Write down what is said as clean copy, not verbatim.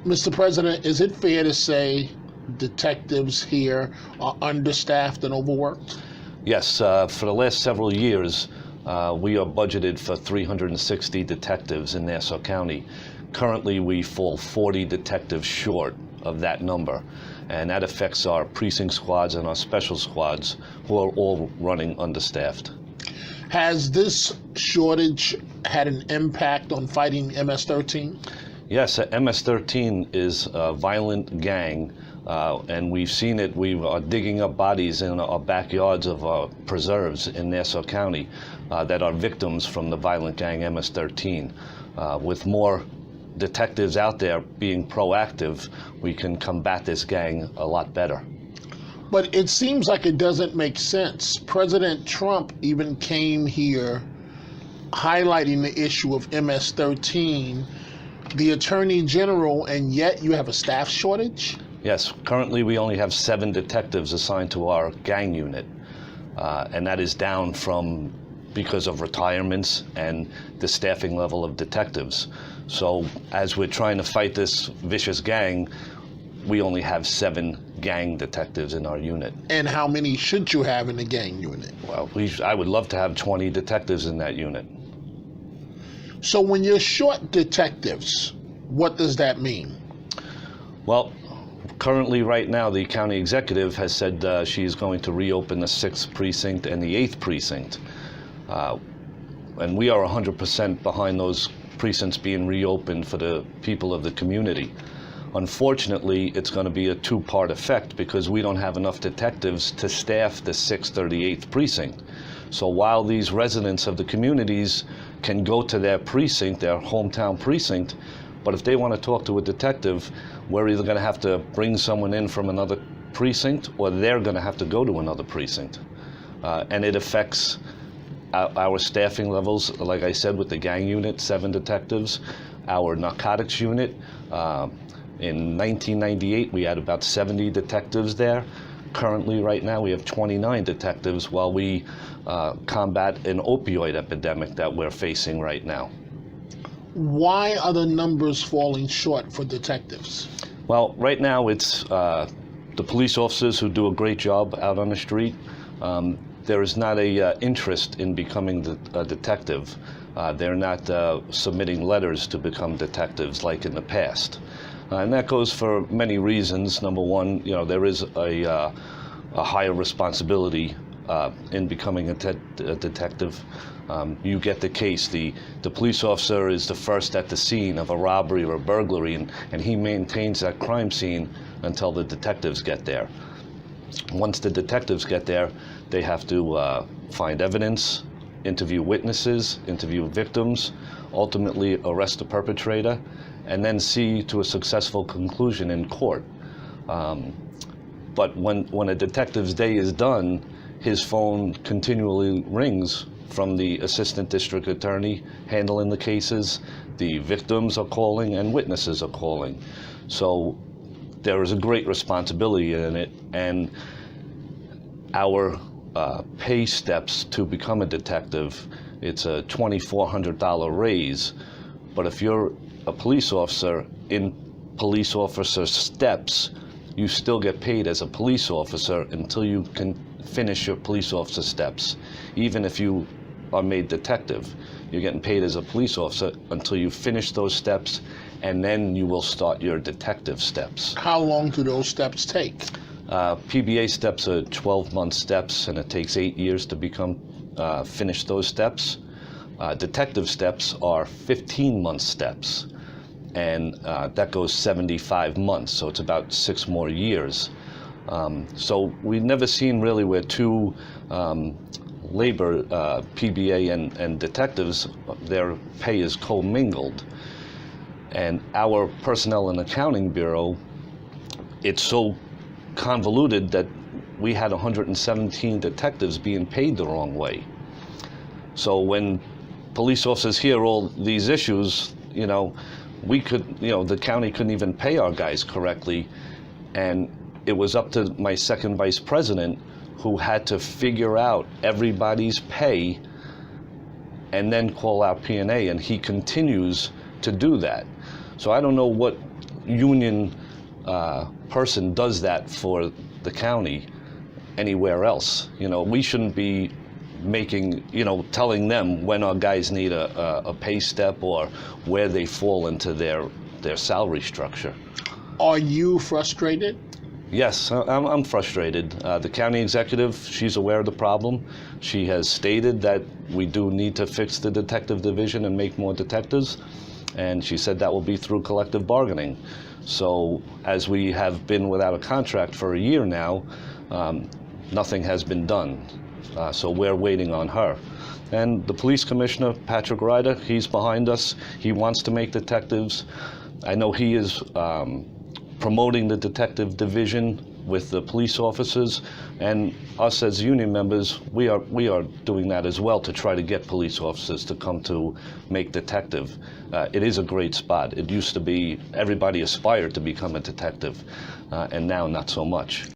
Mr. President, is it fair to say detectives here are understaffed and overworked? Yes, for the last several years, we are budgeted for 360 detectives in Nassau County. Currently, we fall 40 detectives short of that number, and that affects our precinct squads and our special squads, who are all running understaffed. Has this shortage had an impact on fighting MS-13? Yes, MS-13 is a violent gang, and we've seen it. We are digging up bodies in our backyards of our preserves in Nassau County that are victims from the violent gang MS-13. With more detectives out there being proactive, we can combat this gang a lot better. But it seems like it doesn't make sense. President Trump even came here highlighting the issue of MS-13, the Attorney General, and yet you have a staff shortage? Yes, currently we only have 7 detectives assigned to our gang unit, and that is down from because of retirements and the staffing level of detectives. So as we're trying to fight this vicious gang, we only have 7 gang detectives in our unit. And how many should you have in the gang unit? Well, I would love to have 20 detectives in that unit. So when you're short detectives, what does that mean? Well, currently right now the county executive has said she's going to reopen the 6th precinct and the 8th precinct. And we are 100% behind those precincts being reopened for the people of the community. Unfortunately, it's going to be a 2-part effect because we don't have enough detectives to staff the 6th or the 8th precinct. So while these residents of the communities can go to their precinct, their hometown precinct, but if they want to talk to a detective, we're either going to have to bring someone in from another precinct or they're going to have to go to another precinct. And it affects our staffing levels, like I said, with the gang unit, 7 detectives, our narcotics unit. In 1998, we had about 70 detectives there. Currently, right now, we have 29 detectives while we combat an opioid epidemic that we're facing right now. Why are the numbers falling short for detectives? Well, right now, it's the police officers who do a great job out on the street. There is not a interest in becoming a detective. They're not submitting letters to become detectives like in the past. And that goes for many reasons. Number one, there is a higher responsibility in becoming a detective. You get the case. The police officer is the first at the scene of a robbery or a burglary, and he maintains that crime scene until the detectives get there. Once the detectives get there, they have to find evidence, interview witnesses, interview victims, ultimately arrest the perpetrator, and then see to a successful conclusion in court. But when a detective's day is done, his phone continually rings from the assistant district attorney handling the cases. The victims are calling and witnesses are calling. So there is a great responsibility in it, and our pay steps to become a detective, it's a $2,400 raise. But if you're a police officer in police officer steps, you still get paid as a police officer until you can finish your police officer steps. Even if you are made detective, you're getting paid as a police officer until you finish those steps, and then you will start your detective steps. How long do those steps take? PBA steps are 12-month steps, and it takes 8 years to finish those steps. Detective steps are 15-month steps, and that goes 75 months, so it's about 6 more years. So we've never seen really where 2 labor, PBA and detectives, their pay is commingled. And our Personnel and Accounting Bureau, it's so convoluted that we had 117 detectives being paid the wrong way. So when police officers hear all these issues, the county couldn't even pay our guys correctly. And it was up to my second vice president, who had to figure out everybody's pay and then call out P&A, and he continues to do that. So I don't know what union person does that for the county anywhere else. You know, we shouldn't be making, you know, telling them when our guys need a pay step or where they fall into their salary structure. Are you frustrated? Yes, I'm frustrated. The county executive, she's aware of the problem. She has stated that we do need to fix the detective division and make more detectives, and she said that will be through collective bargaining. So as we have been without a contract for a year now, nothing has been done. So we're waiting on her. And the police commissioner, Patrick Ryder, he's behind us. He wants to make detectives. I know he is promoting the detective division with the police officers, and us as union members, we are doing that as well to try to get police officers to come to make detective. It is a great spot. It used to be everybody aspired to become a detective, and now not so much.